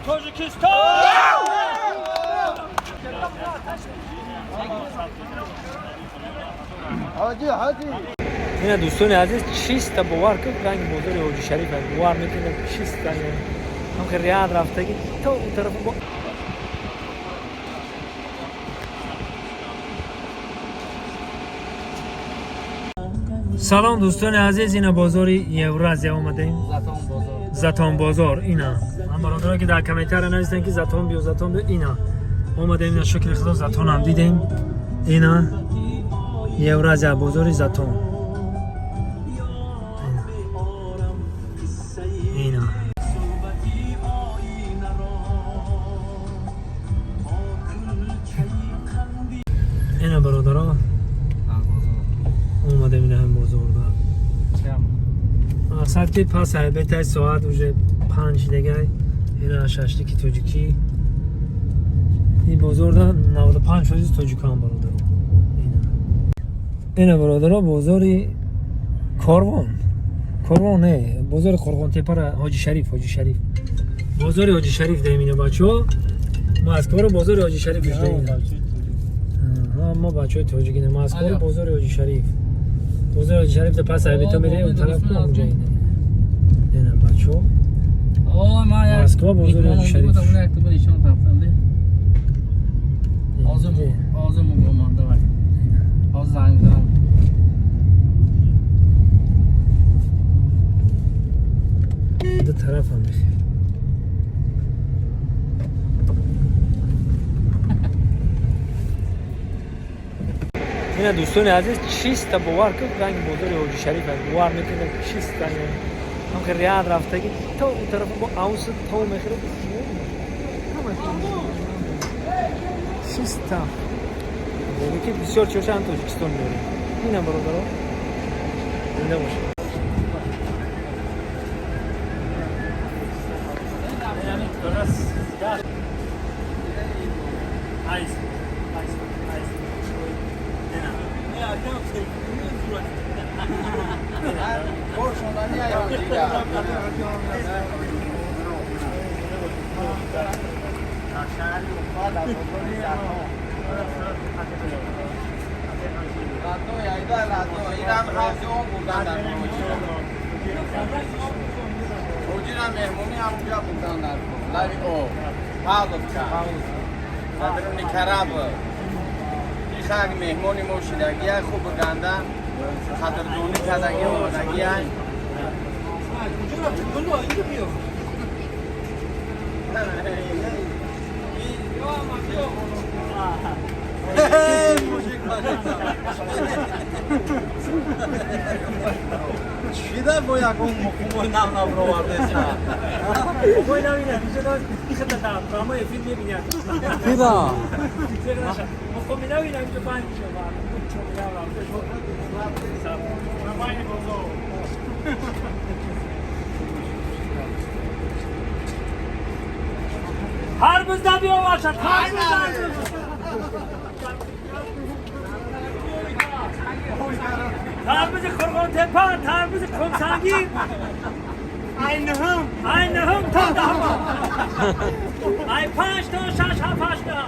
Tojikiston! Hadi. اینا دوستان عزیز چیست باور کن رنگ بازار حاجی شریف است باور میکنه چیست یعنی هم که ریاض رفتگی تو اون طرف با سلام دوستان عزیز اینا بازار یورازیا اومدیم زتان بازار اینا هم برادران که در کامنتر نوشتن که زتان بیا اینا اومدیم اینا شکل خدا زتان هم دیدیم اینا یورازیا بازار زتان اینا اینا برادران اومده اینه هم بازار دا ساعتی پس البته ساعت уже 5 دیگه اینا ششلیکی توجیکی این بازار دا 95% توجیکان برادر اینا برادر بازاری کاروان نه بازار قرغان تپه حاجی شریف بازار حاجی شریف دایمینه بچه‌ها ما از کار بازار حاجی شریف دایمینه ما بچه‌های تاجیکی نه ما از کار بازار حاجی شریف ده پس البته میره اون طرف کو اونجا اینه بچه‌ها ما از کار بازار حاجی شریف آزمو گمان داره آز زنگ دارم دو طرف هم میخواه اینا دوستان عزیز چیست باور کن رنگ بازار حاجی شریف است باور میکنه چیست یعنی هم که ریاض رفتگی تو اون طرف با اوس تو میخوره چیست دیگه که بسیار چوشن تاجیکستان میاره اینا برادرها اینجا باشه خاک مهمونی موشیدگی های خوب گنده خطردونی کردگی آمدگی های چیده با یکون مکموی نم نبروارده شد مکموی نمینه میشه دادم برامو یه فیلم میبینیم پیدا مکموی نمینه اینجا پنج هر بز نبی آواشد هر بز نبی تربیز قرغان تپه تربیز کمسنگی aynı tam da ama ay 5 تا 6 7 8 تا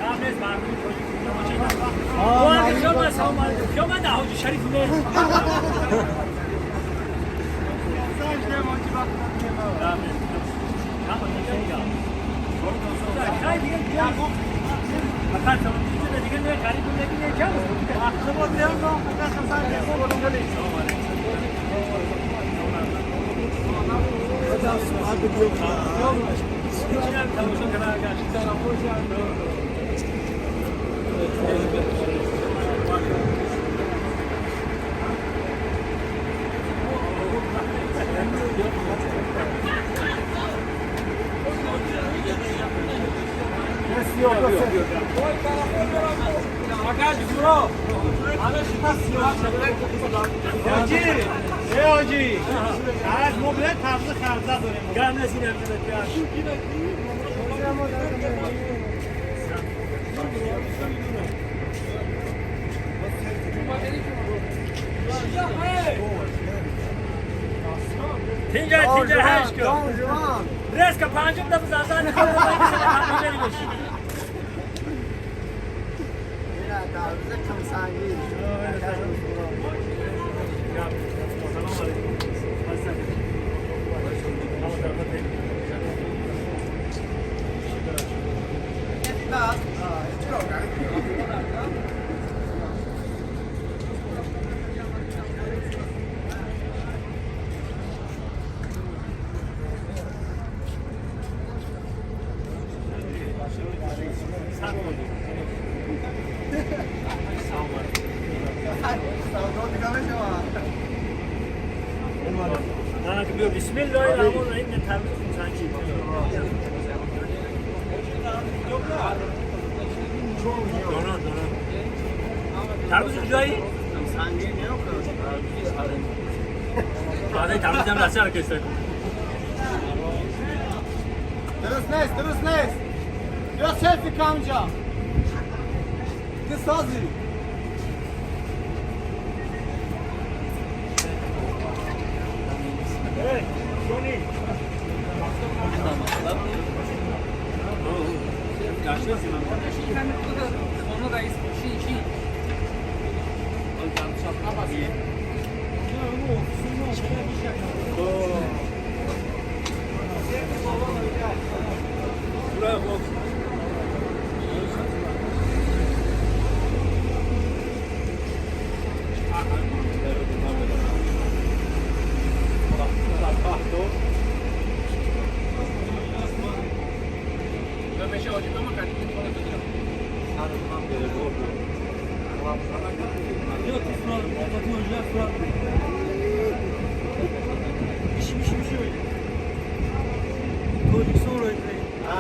کامل بارمی تو شما سامان شما ده حاجی شریف نه ساجده موجی وقت کامل کامل دیگه خیلی دیگه فقط دیگه نه غریب نگی چه وقت بود نه حاجی از مبله تبز خرزه داریم گرم نسینم زدت تینجا هشت کن جوان رس که پنجم دفعه زنزن کنه همینجا بشی اینا تعرض کم سنگی نه که بیا بسم الله الرحمن الرحیم تبریک میگم دونان تبریک کجایی؟ سنگی نیو بعد تبریک هم راستی ارکستر کن درست نیست یا سلفی کامجا که سازی Onu da şi.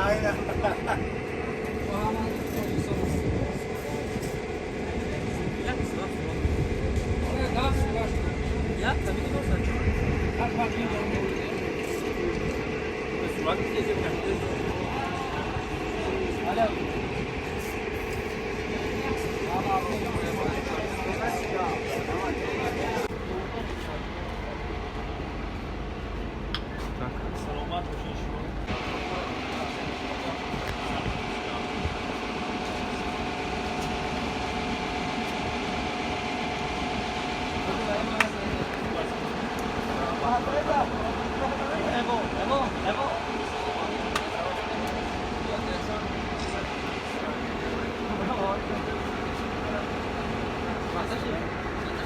aynen Ya tabii ki olsa. Kaç parçayı Alo. سلامت باشین شما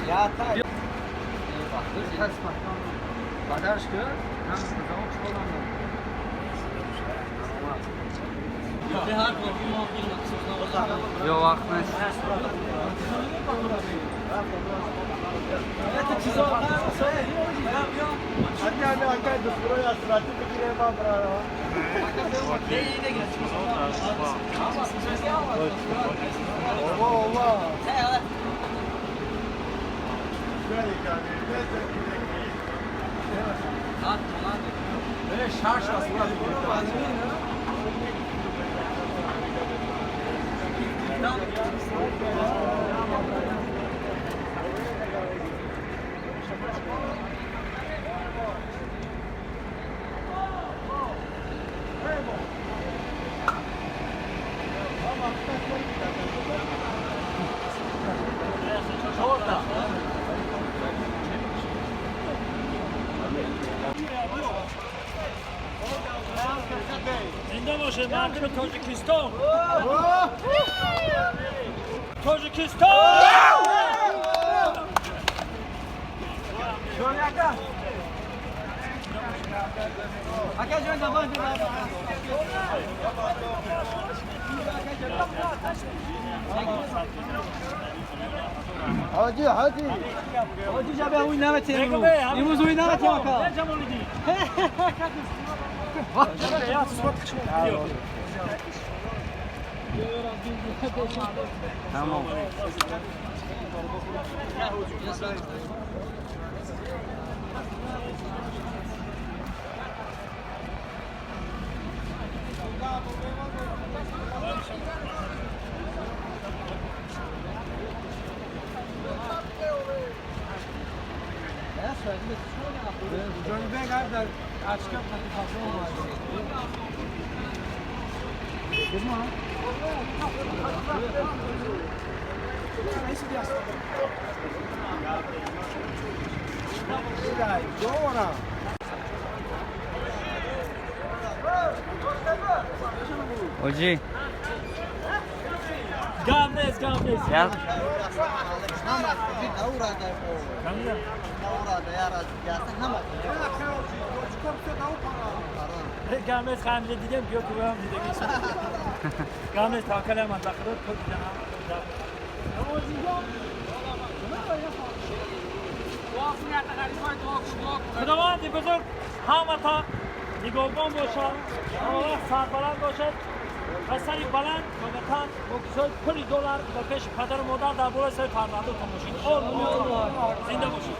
ya tak Badar çıkıyor. Hem zaman çıkıyor. Yok vakti. Hadi dusturo ya suratı fikire bak bravo. Ova. Böyle şarş aslında. زنده باشه مردم تاجیکستان تاجیکستان Hadi. Hadi cabe oynama temru. İmuz oynama temaka. Ne zaman idi? Ya sıfat kışma. Tamam. جانبه قرد در اشکم خطی خطی اومد Hoje, Gamles, gamles. ya. Gamles hamile دیدم بیا تو هم دیدم. Gamles تاکل منطقه رو تو دیدم. خداوندی بزرگ همتا نگاهبان باشد، آواه سربلند باشد و سری بلند و وطن بگذار پولی دلار و پیش پدر و مادر در بالای سر پرونده تماشین. زنده باشید.